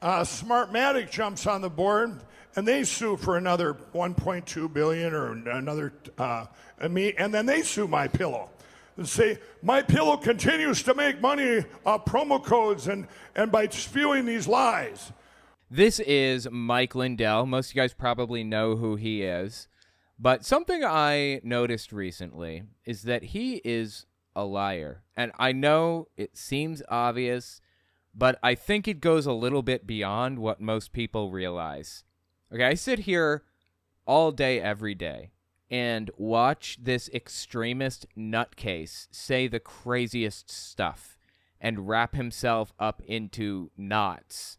Smartmatic jumps on the board, and they sue for another 1.2 billion or another, and then they sue My Pillow and say My Pillow continues to make money off promo codes and by spewing these lies. This is Mike Lindell. Most of you guys probably know who he is. But something I noticed recently is that he is a liar. And I know it seems obvious, but I think it goes a little bit beyond what most people realize. Okay, I sit here all day, every day, and watch this extremist nutcase say the craziest stuff and wrap himself up into knots,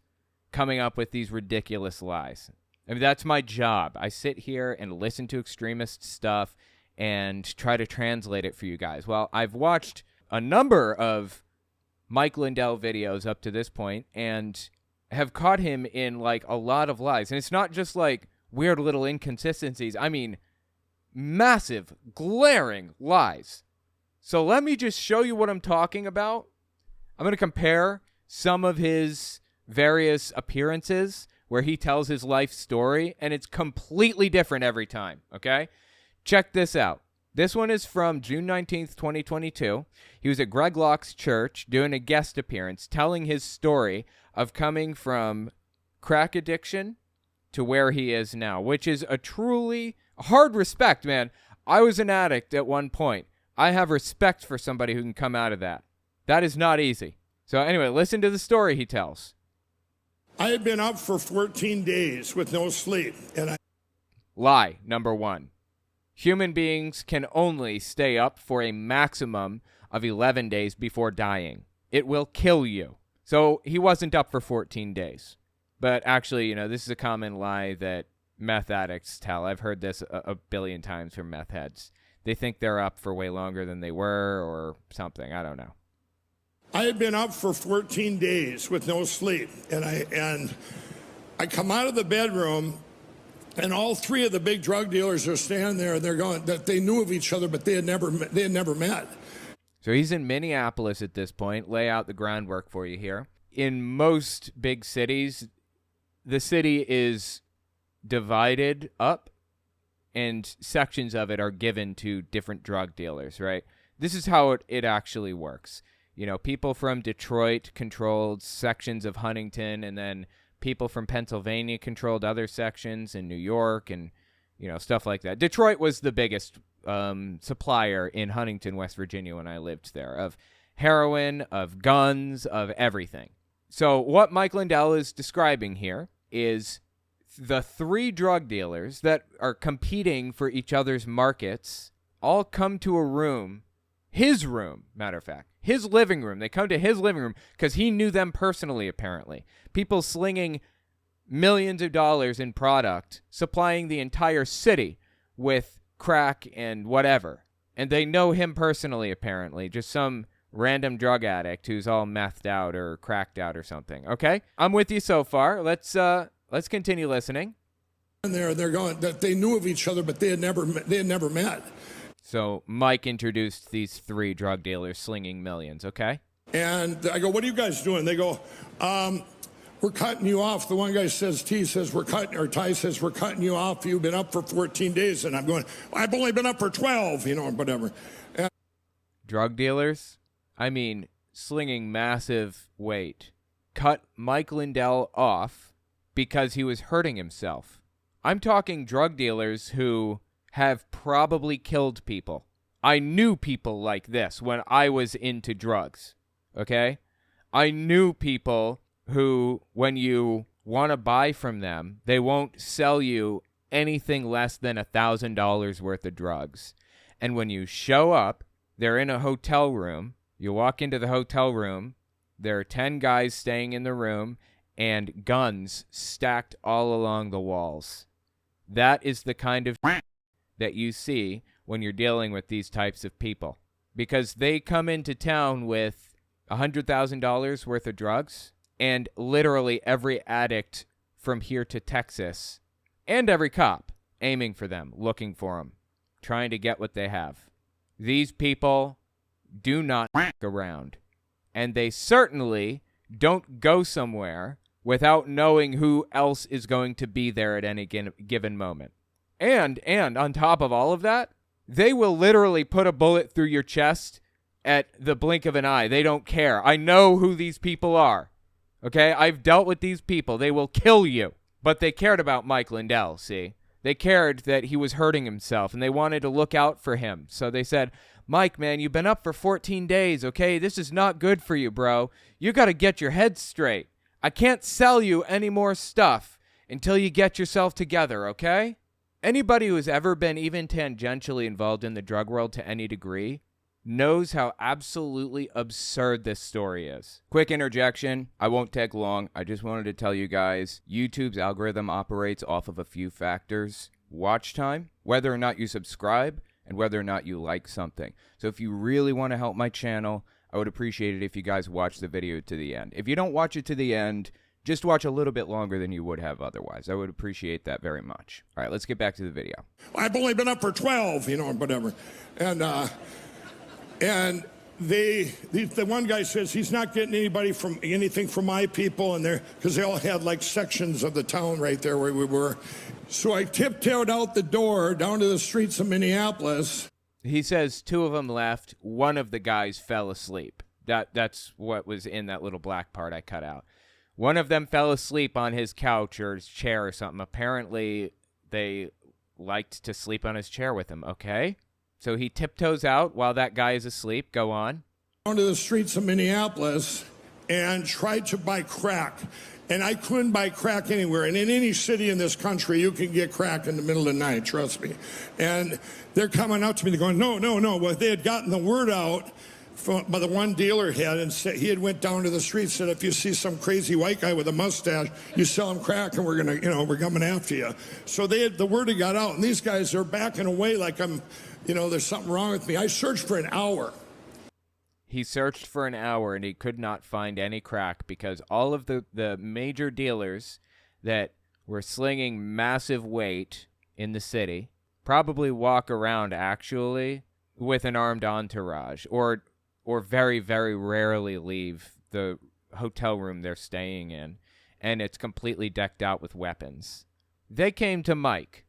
coming up with these ridiculous lies. I mean, that's my job. I sit here and listen to extremist stuff and try to translate it for you guys. Well, I've watched a number of Mike Lindell videos up to this point and have caught him in like a lot of lies. And it's not just like weird little inconsistencies. I mean, massive, glaring lies. So let me just show you what I'm talking about. I'm going to compare some of his various appearances where he tells his life story, and it's completely different every time, okay? Check this out. This one is from June 19th, 2022. He was at Greg Locke's church doing a guest appearance, telling his story of coming from crack addiction to where he is now, which is a truly hard respect, man. I was an addict at one point. I have respect for somebody who can come out of that. That is not easy. So anyway, listen to the story he tells. I had been up for 14 days with no sleep, and Lie, number one. Human beings can only stay up for a maximum of 11 days before dying. It will kill you. So he wasn't up for 14 days. But actually, this is a common lie that meth addicts tell. I've heard this a billion times from meth heads. They think they're up for way longer than they were or something. I don't know. I had been up for 14 days with no sleep, and I come out of the bedroom, and all three of the big drug dealers are standing there, and they're going that they knew of each other, but they had never met. So he's in Minneapolis at this point. Lay out the groundwork for you here. In most big cities, the city is divided up, and sections of it are given to different drug dealers, right? This is how it actually works. People from Detroit controlled sections of Huntington, and then people from Pennsylvania controlled other sections in New York and, stuff like that. Detroit was the biggest supplier in Huntington, West Virginia when I lived there, of heroin, of guns, of everything. So what Mike Lindell is describing here is the three drug dealers that are competing for each other's markets all come to a room, his room, matter of fact. His living room. They come to his living room because he knew them personally, apparently. People slinging millions of dollars in product, supplying the entire city with crack and whatever. And they know him personally, apparently. Just some random drug addict who's all methed out or cracked out or something. Okay? I'm with you so far. Let's continue listening. And they're going that they knew of each other, but they had never met. So Mike introduced these three drug dealers slinging millions, okay? And I go, what are you guys doing? They go, we're cutting you off. The one guy says, Ty says, we're cutting you off. You've been up for 14 days. And I'm going, I've only been up for 12, whatever. And drug dealers? I mean, slinging massive weight. Cut Mike Lindell off because he was hurting himself. I'm talking drug dealers who have probably killed people. I knew people like this when I was into drugs, okay? I knew people who, when you want to buy from them, they won't sell you anything less than $1,000 worth of drugs. And when you show up, they're in a hotel room. You walk into the hotel room. There are 10 guys staying in the room and guns stacked all along the walls. That is the kind of that you see when you're dealing with these types of people, because they come into town with $100,000 worth of drugs, and literally every addict from here to Texas and every cop aiming for them, looking for them, trying to get what they have. These people do not around, and they certainly don't go somewhere without knowing who else is going to be there at any given moment. And on top of all of that, they will literally put a bullet through your chest at the blink of an eye. They don't care. I know who these people are. Okay? I've dealt with these people. They will kill you. But they cared about Mike Lindell, see? They cared that he was hurting himself, and they wanted to look out for him. So they said, Mike, man, you've been up for 14 days, okay? This is not good for you, bro. You got to get your head straight. I can't sell you any more stuff until you get yourself together, okay? Anybody who has ever been even tangentially involved in the drug world to any degree knows how absolutely absurd this story is. Quick interjection. I won't take long. I just wanted to tell you guys, YouTube's algorithm operates off of a few factors. Watch time, whether or not you subscribe, and whether or not you like something. So if you really want to help my channel, I would appreciate it if you guys watch the video to the end. If you don't watch it to the end, just watch a little bit longer than you would have otherwise. I would appreciate that very much. All right, let's get back to the video. I've only been up for 12, whatever. And the one guy says he's not getting anything from my people, and because they all had like sections of the town right there where we were. So I tiptoed out the door down to the streets of Minneapolis. He says two of them left. One of the guys fell asleep. That's what was in that little black part I cut out. One of them fell asleep on his couch or his chair or something. Apparently, they liked to sleep on his chair with him, okay? So he tiptoes out while that guy is asleep. Go on. Down to the streets of Minneapolis and tried to buy crack. And I couldn't buy crack anywhere. And in any city in this country, you can get crack in the middle of the night, trust me. And they're coming up to me, they're going, no. Well, they had gotten the word out by the one dealer had, and said, he had went down to the street, said, if you see some crazy white guy with a mustache, you sell him crack and we're gonna, we're coming after you. So the word had got out, and these guys are backing away like I'm, there's something wrong with me. I searched for an hour. He searched for an hour and he could not find any crack because all of the major dealers that were slinging massive weight in the city probably walk around actually with an armed entourage or very, very rarely leave the hotel room they're staying in, and it's completely decked out with weapons. They came to Mike.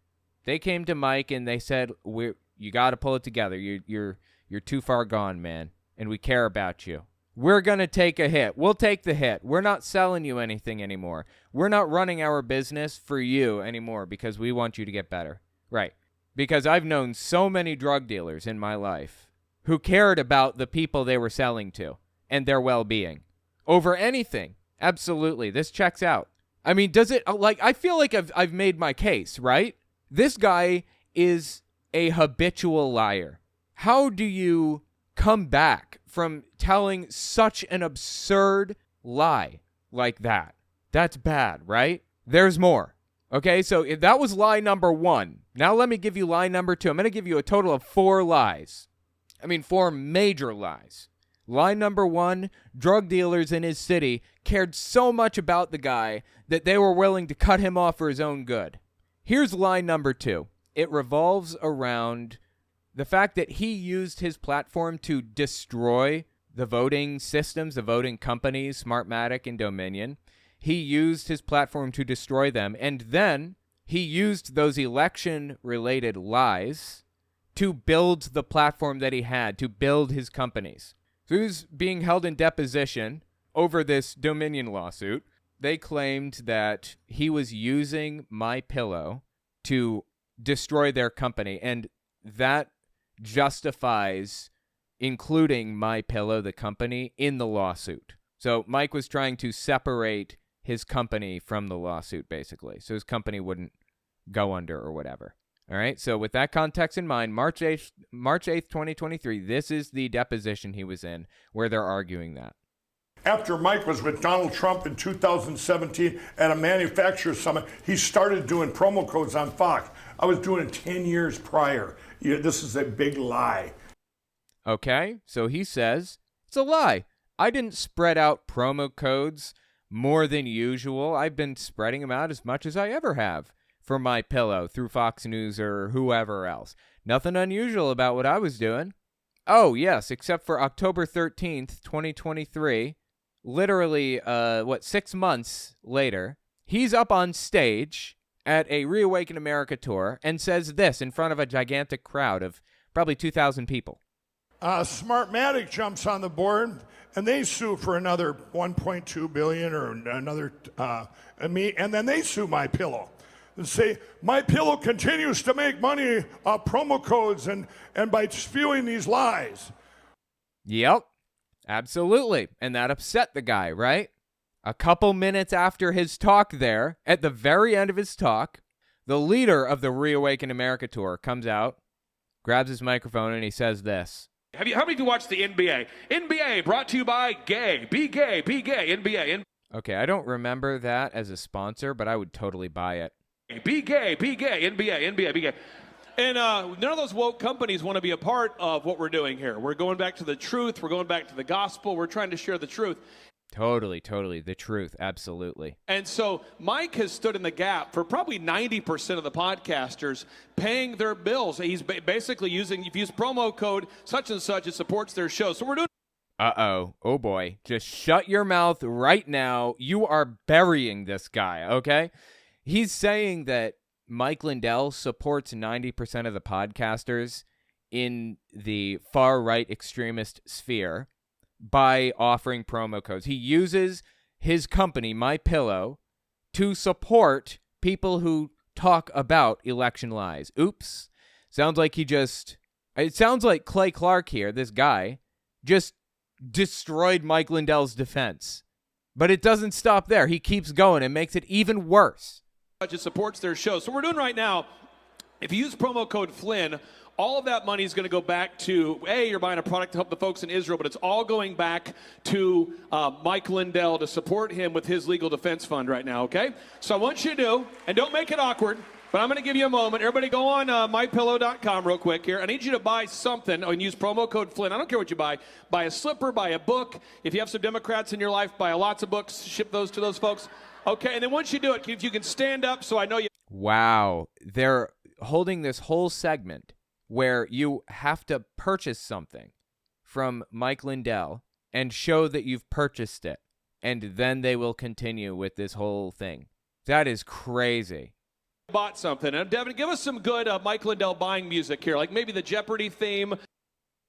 And they said, you got to pull it together. You're too far gone, man. And we care about you. We're going to take a hit. We'll take the hit. We're not selling you anything anymore. We're not running our business for you anymore because we want you to get better. Right. Because I've known so many drug dealers in my life who cared about the people they were selling to and their well-being over anything. Absolutely. This checks out. I mean, does it, I feel like I've made my case, right? This guy is a habitual liar. How do you come back from telling such an absurd lie like that? That's bad, right? There's more. Okay, so if that was lie number one. Now let me give you lie number two. I'm going to give you a total of 4 lies. 4 major lies. Lie number one, drug dealers in his city cared so much about the guy that they were willing to cut him off for his own good. Here's lie number 2. It revolves around the fact that he used his platform to destroy the voting systems, the voting companies, Smartmatic and Dominion. He used his platform to destroy them, and then he used those election-related lies to build the platform that he had, to build his companies. So he was being held in deposition over this Dominion lawsuit. They claimed that he was using MyPillow to destroy their company, and that justifies including MyPillow, the company, in the lawsuit. So Mike was trying to separate his company from the lawsuit, basically, so his company wouldn't go under or whatever. All right, so with that context in mind, March 8th, 2023, this is the deposition he was in where they're arguing that. After Mike was with Donald Trump in 2017 at a manufacturers summit, he started doing promo codes on Fox. I was doing it 10 years prior. This is a big lie. Okay, so he says, it's a lie. I didn't spread out promo codes more than usual. I've been spreading them out as much as I ever have for MyPillow through Fox News or whoever else. Nothing unusual about what I was doing. Oh, yes, except for October 13th, 2023, literally, 6 months later, he's up on stage at a Reawaken America tour and says this in front of a gigantic crowd of probably 2,000 people. Smartmatic jumps on the board, and they sue for another 1.2 billion or another, and then they sue My Pillow and say My Pillow continues to make money off promo codes and by spewing these lies. Yep, absolutely, and that upset the guy, right? A couple minutes after his talk there, at the very end of his talk, the leader of the Reawaken America tour comes out, grabs his microphone, and he says this. How many of you watch the NBA? NBA brought to you by Gay. Be gay, NBA. Okay, I don't remember that as a sponsor, but I would totally buy it. Be gay, NBA, be gay. And none of those woke companies want to be a part of what we're doing here. We're going back to the truth. We're going back to the gospel. We're trying to share the truth. Totally. The truth. Absolutely. And so Mike has stood in the gap for probably 90% of the podcasters paying their bills. He's basically using, if you use promo code such and such, it supports their show. So we're doing. Uh-oh. Oh, boy. Just shut your mouth right now. You are burying this guy, okay? He's saying that Mike Lindell supports 90% of the podcasters in the far-right extremist sphere by offering promo codes. He uses his company, My Pillow, to support people who talk about election lies. Oops. It sounds like Clay Clark here, this guy, just destroyed Mike Lindell's defense. But it doesn't stop there. He keeps going and makes it even worse. It supports their show. So we're doing right now, if you use promo code Flynn, all of that money is going to go back to, you're buying a product to help the folks in Israel, but it's all going back to Mike Lindell to support him with his legal defense fund right now, okay? So I want you to do, and don't make it awkward, but I'm going to give you a moment. Everybody go on mypillow.com real quick here. I need you to buy something and use promo code Flynn. I don't care what you buy. Buy a slipper, buy a book. If you have some Democrats in your life, buy lots of books, ship those to those folks. Okay, and then once you do it, if you can stand up so I know you. Wow. They're holding this whole segment where you have to purchase something from Mike Lindell and show that you've purchased it, and then they will continue with this whole thing. That is crazy. Bought something. And Devin, give us some good Mike Lindell buying music here, like maybe the Jeopardy theme.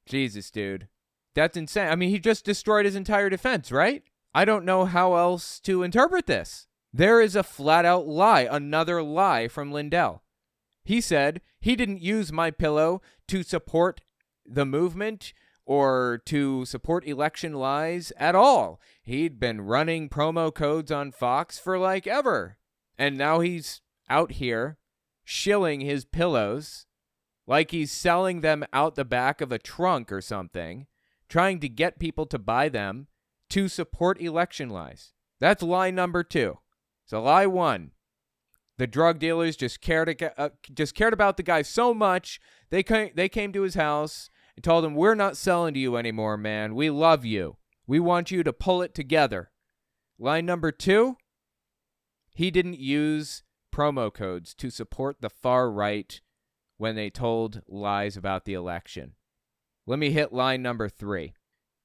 Jesus, dude. That's insane. I mean, he just destroyed his entire defense, right? I don't know how else to interpret this. There is a flat-out lie, another lie from Lindell. He said he didn't use My Pillow to support the movement or to support election lies at all. He'd been running promo codes on Fox for like ever. And now he's out here shilling his pillows like he's selling them out the back of a trunk or something, trying to get people to buy them to support election lies. That's lie number 2. So lie 1. The drug dealers just cared about the guy so much, they came to his house and told him, we're not selling to you anymore, man. We love you. We want you to pull it together. Line number 2, he didn't use promo codes to support the far right when they told lies about the election. Let me hit line number 3.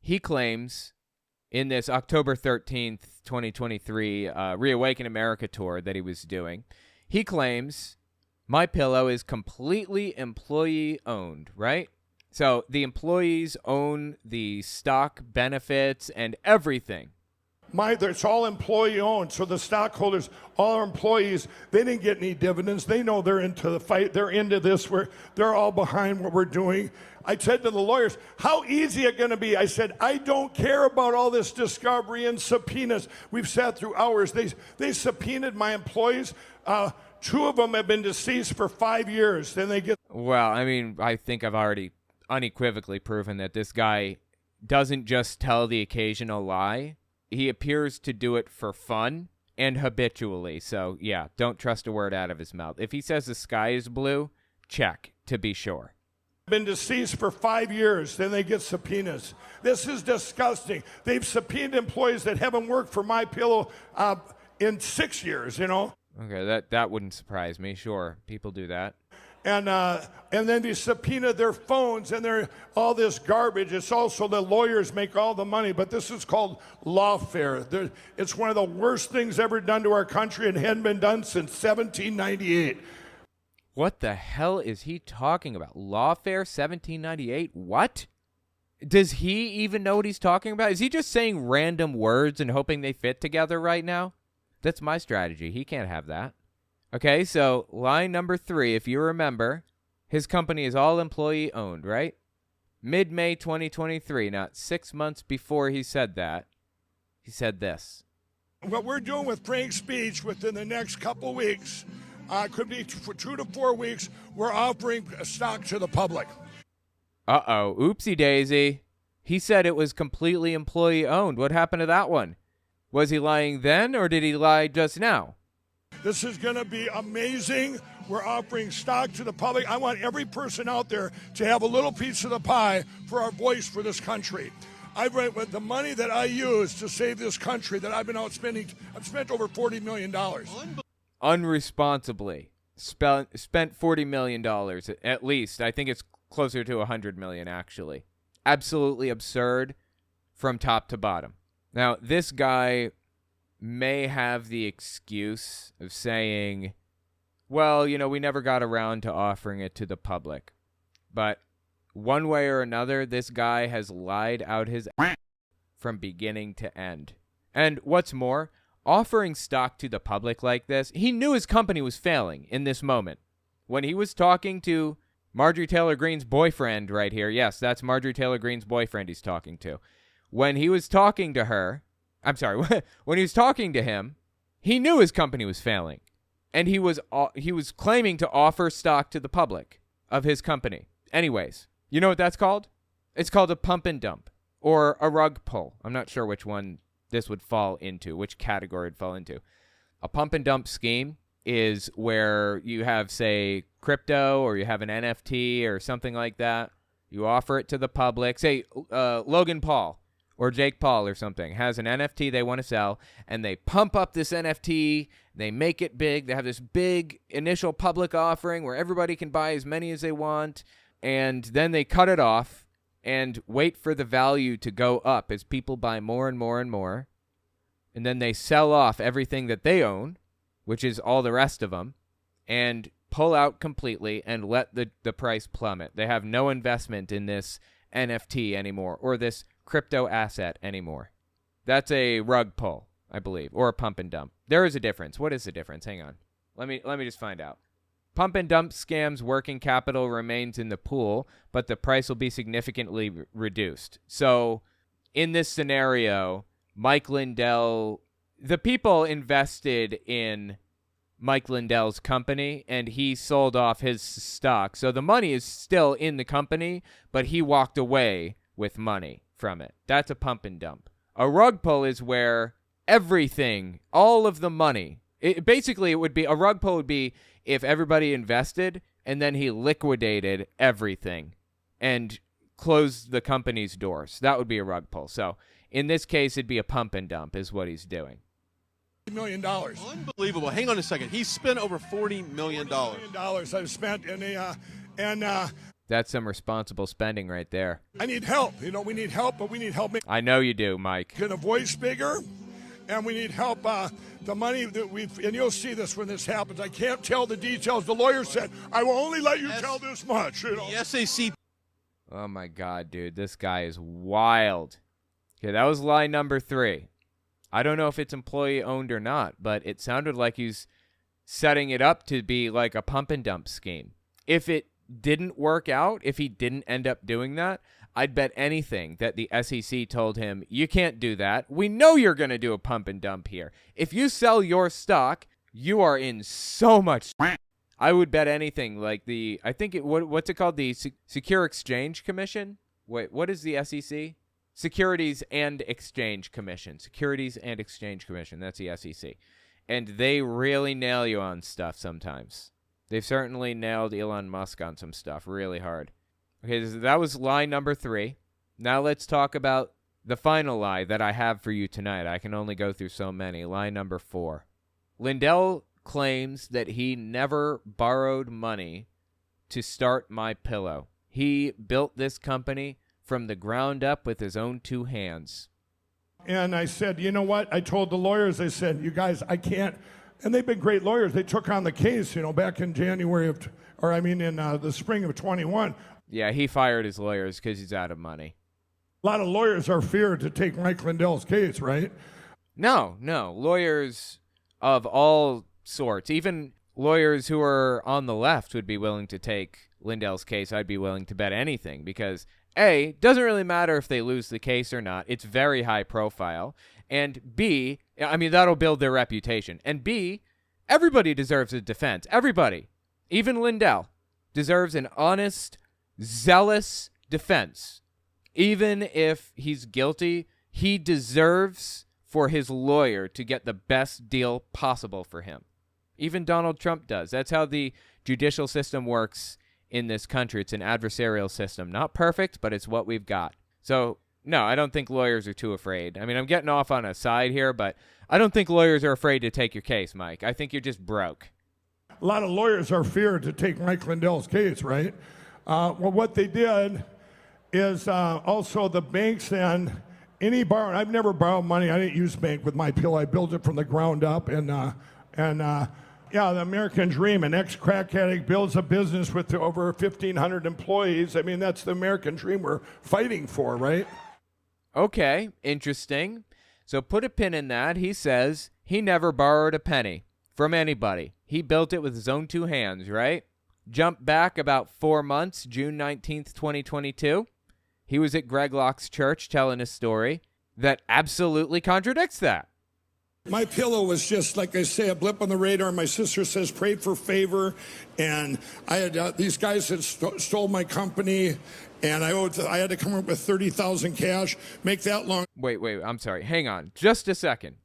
He claims in this October 13th, 2023 Reawaken America tour that he was doing, he claims My Pillow is completely employee-owned, right? So the employees own the stock benefits and everything. It's all employee-owned, so the stockholders, all our employees, they didn't get any dividends. They know they're into the fight. They're into this. They're all behind what we're doing. I said to the lawyers, how easy it going to be? I said, I don't care about all this discovery and subpoenas. We've sat through hours. They subpoenaed my employees. 2 of them have been deceased for 5 years. Then they get. Well, I mean, I think I've already unequivocally proven that this guy doesn't just tell the occasional lie. He appears to do it for fun and habitually. So, yeah, don't trust a word out of his mouth. If he says the sky is blue, check to be sure. Been deceased for 5 years, then they get subpoenas. This is disgusting. They've subpoenaed employees that haven't worked for My Pillow in 6 years, you know. Okay, that wouldn't surprise me. Sure, people do that. And then they subpoena their phones and their all this garbage. It's also the lawyers make all the money, but this is called lawfare. It's one of the worst things ever done to our country and hadn't been done since 1798. What the hell is he talking about? Lawfare 1798? What? Does he even know what he's talking about? Is he just saying random words and hoping they fit together right now? That's my strategy. He can't have that. Okay, so line number 3, if you remember, his company is all employee owned, right? Mid-May 2023, not 6 months before he said that, he said this. What we're doing with Frank's speech within the next couple weeks, could be for 2 to 4 weeks, we're offering stock to the public. Uh-oh, oopsie daisy. He said it was completely employee owned. What happened to that one? Was he lying then or did he lie just now? This is going to be amazing. We're offering stock to the public. I want every person out there to have a little piece of the pie for our voice for this country. With the money that I use to save this country that I've been out spending, I've spent over $40 million. Unresponsibly spent $40 million at least. I think it's closer to $100 million, actually. Absolutely absurd from top to bottom. Now, this guy may have the excuse of saying, well, you know, we never got around to offering it to the public. But one way or another, this guy has lied out his from beginning to end. And what's more, offering stock to the public like this, he knew his company was failing in this moment. When he was talking to Marjorie Taylor Greene's boyfriend right here, yes, that's Marjorie Taylor Greene's boyfriend he's talking to. When he was talking to her, when he was talking to him, he knew his company was failing. And he was claiming to offer stock to the public of his company. Anyways, you know what that's called? It's called a pump and dump or a rug pull. I'm not sure which one this would fall into, which category it'd fall into. A pump and dump scheme is where you have, say, crypto or you have an NFT or something like that. You offer it to the public. Say Logan Paul or Jake Paul or something has an NFT they want to sell, and they pump up this NFT. They make it big. They have this big initial public offering where everybody can buy as many as they want, and then they cut it off and wait for the value to go up as people buy more and more and more. And then they sell off everything that they own, which is all the rest of them, and pull out completely and let the price plummet. They have no investment in this NFT anymore or this crypto asset anymore. That's a rug pull, I believe, or a pump and dump. There is a difference. What is the difference? Hang on. Let me just find out. Pump and dump scams, working capital remains in the pool, but the price will be significantly reduced. So in this scenario, Mike Lindell, the people invested in Mike Lindell's company, and he sold off his stock. So the money is still in the company, but he walked away with money from it. That's a pump and dump. A rug pull is where everything, all of the money, basically it would be, a rug pull would be if everybody invested and then he liquidated everything and closed the company's doors. That would be a rug pull. So in this case, it'd be a pump and dump is what he's doing. $1 million. Unbelievable. Hang on a second. He spent over $40 million. $40 million I've spent and that's some responsible spending right there. I need help. You know, we need help, but we need help I know you do, Mike. making a voice bigger, and we need help. The money that and you'll see this when this happens. I can't tell the details. The lawyer said, I will only let you tell this much. You know? The SAC. Oh my God, dude. This guy is wild. Okay, that was lie number 3. I don't know if it's employee owned or not, but it sounded like he's setting it up to be like a pump and dump scheme. If it didn't work out, if he didn't end up doing that, I'd bet anything that the SEC told him, you can't do that. We know you're going to do a pump and dump here. If you sell your stock, you are in so much. I would bet anything like what's it called? The Secure Exchange Commission? Wait, what is the SEC? Securities and Exchange Commission. Securities and Exchange Commission. That's the SEC. And they really nail you on stuff sometimes. They've certainly nailed Elon Musk on some stuff really hard. Okay, so that was lie number 3. Now let's talk about the final lie that I have for you tonight. I can only go through so many. Lie number 4. Lindell claims that he never borrowed money to start My Pillow. He built this company from the ground up with his own two hands. And I said, you know what? I told the lawyers, I said, you guys, I can't. And they've been great lawyers. They took on the case, back in in the spring of 21. Yeah, he fired his lawyers because he's out of money. A lot of lawyers are feared to take Mike Lindell's case, right? No. Lawyers of all sorts, even lawyers who are on the left would be willing to take Lindell's case. I'd be willing to bet anything because A, doesn't really matter if they lose the case or not. It's very high profile. And B, that'll build their reputation. And B, everybody deserves a defense. Everybody, even Lindell, deserves an honest, zealous defense. Even if he's guilty, he deserves for his lawyer to get the best deal possible for him. Even Donald Trump does. That's how the judicial system works in this country. It's an adversarial system. Not perfect, but it's what we've got. So, no, I don't think lawyers are too afraid. I'm getting off on a side here, but I don't think lawyers are afraid to take your case, Mike. I think you're just broke. A lot of lawyers are feared to take Mike Lindell's case, right? Well, what they did is also the banks then, I've never borrowed money. I didn't use bank with My Pillow. I built it from the ground up. The American dream. An ex-crack addict builds a business with over 1,500 employees. That's the American dream we're fighting for, right? Okay, interesting. So put a pin in that. He says he never borrowed a penny from anybody. He built it with his own two hands, right? Jump back about 4 months, June 19th, 2022. He was at Greg Locke's church telling a story that absolutely contradicts that. My Pillow was just, like I say, a blip on the radar. My sister says, prayed for favor. And I had these guys had stole my company, and I had to come up with $30,000 cash. Make that long. Wait, I'm sorry. Hang on. Just a second.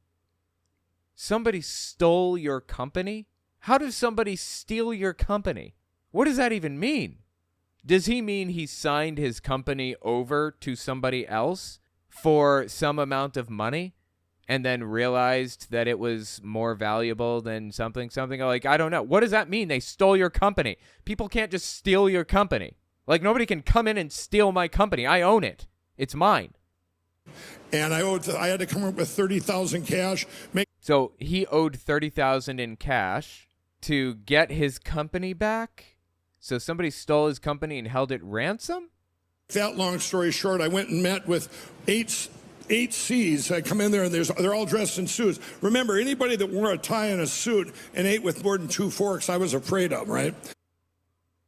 Somebody stole your company? How does somebody steal your company? What does that even mean? Does he mean he signed his company over to somebody else for some amount of money and then realized that it was more valuable than something? Like, I don't know. What does that mean? They stole your company. People can't just steal your company. Like, nobody can come in and steal my company. I own it. It's mine. And I had to come up with $30,000 cash. So he owed $30,000 in cash to get his company back? So somebody stole his company and held it ransom? That long story short, I went and met with eight C's. I come in there and they're all dressed in suits. Remember, anybody that wore a tie and a suit and ate with more than 2 forks, I was afraid of, right?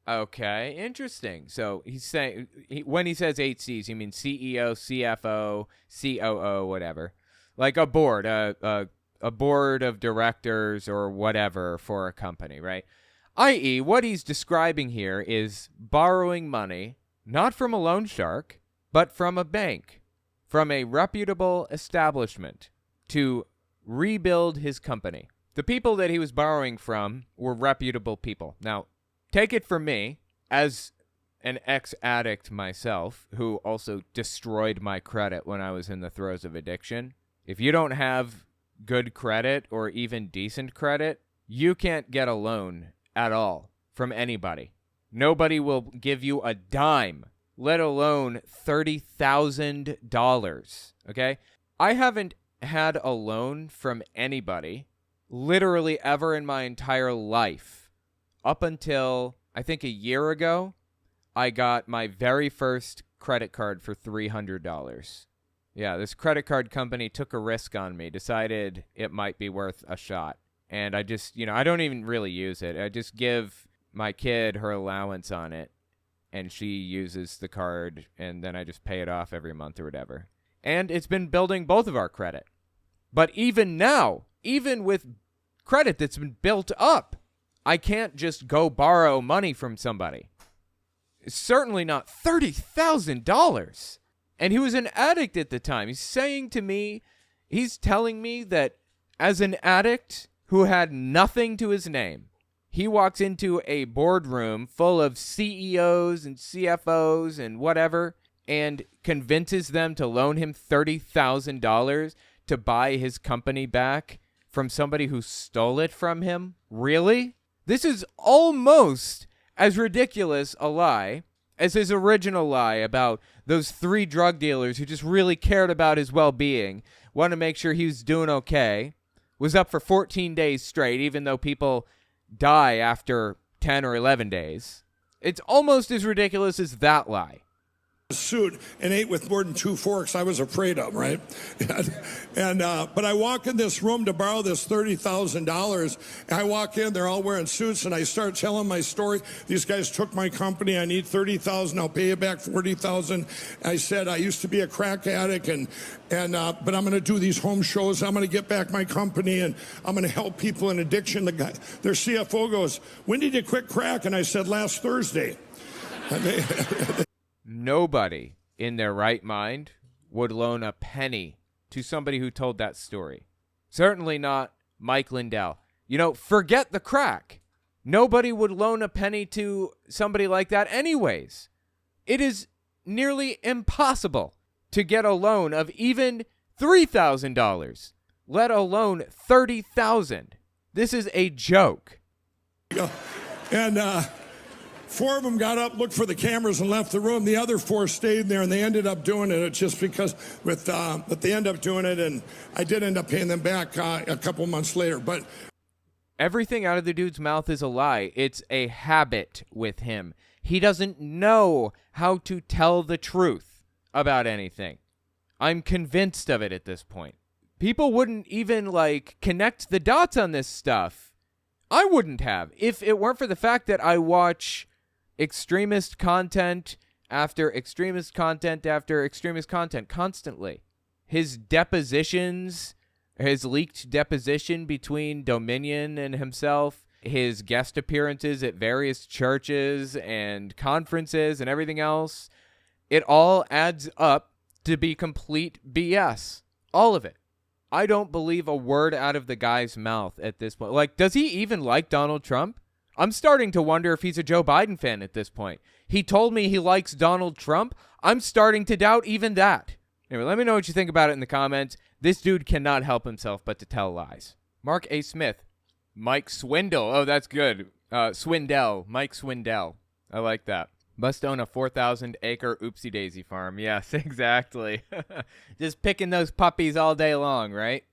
Okay, interesting. So he's saying, when he says 8 C's, he means CEO, CFO, COO, whatever. Like a board, a board of directors or whatever for a company, right? I.e., what he's describing here is borrowing money, not from a loan shark, but from a bank, from a reputable establishment, to rebuild his company. The people that he was borrowing from were reputable people. Now, take it from me, as an ex-addict myself, who also destroyed my credit when I was in the throes of addiction. If you don't have good credit or even decent credit, you can't get a loan at all from anybody. Nobody will give you a dime, let alone $30,000. Okay? I haven't had a loan from anybody literally ever in my entire life up until I think a year ago. I got my very first credit card for $300. Yeah, this credit card company took a risk on me, decided it might be worth a shot. And I just, I don't even really use it. I just give my kid her allowance on it, and she uses the card, and then I just pay it off every month or whatever. And it's been building both of our credit. But even now, even with credit that's been built up, I can't just go borrow money from somebody. It's certainly not $30,000. And he was an addict at the time. He's telling me that as an addict who had nothing to his name, he walks into a boardroom full of CEOs and CFOs and whatever and convinces them to loan him $30,000 to buy his company back from somebody who stole it from him? Really? This is almost as ridiculous a lie as his original lie about those 3 drug dealers who just really cared about his well-being, wanted to make sure he was doing okay, was up for 14 days straight, even though people die after 10 or 11 days. It's almost as ridiculous as that lie. Suit and ate with more than 2 forks I was afraid of, right? But I walk in this room to borrow this $30,000, and I walk in, they're all wearing suits, and I start telling my story. These guys took my company. I need $30,000. I'll pay you back $40,000. I said I used to be a crack addict, but I'm going to do these home shows. I'm going to get back my company, and I'm going to help people in addiction. Their CFO goes, "When did you quit crack?" And I said, "Last Thursday." Nobody in their right mind would loan a penny to somebody who told that story. Certainly not Mike Lindell. You know, forget the crack. Nobody would loan a penny to somebody like that anyways. It is nearly impossible to get a loan of even $3,000, let alone $30,000. This is a joke. And 4 of them got up, looked for the cameras, and left the room. The other 4 stayed there, and they ended up doing it just because but they ended up doing it, and I did end up paying them back a couple months later. But everything out of the dude's mouth is a lie. It's a habit with him. He doesn't know how to tell the truth about anything. I'm convinced of it at this point. People wouldn't even, connect the dots on this stuff. I wouldn't have, if it weren't for the fact that I watch extremist content after extremist content after extremist content constantly. His depositions, his leaked deposition between Dominion and himself, his guest appearances at various churches and conferences and everything else, it all adds up to be complete BS. All of it. I don't believe a word out of the guy's mouth at this point. Does he even like Donald Trump? I'm starting to wonder if he's a Joe Biden fan at this point. He told me he likes Donald Trump. I'm starting to doubt even that. Anyway, let me know what you think about it in the comments. This dude cannot help himself but to tell lies. Mark A. Smith. Mike Swindle. Oh, that's good. Swindell. Mike Swindell. I like that. Must own a 4,000-acre oopsie-daisy farm. Yes, exactly. Just picking those puppies all day long, right?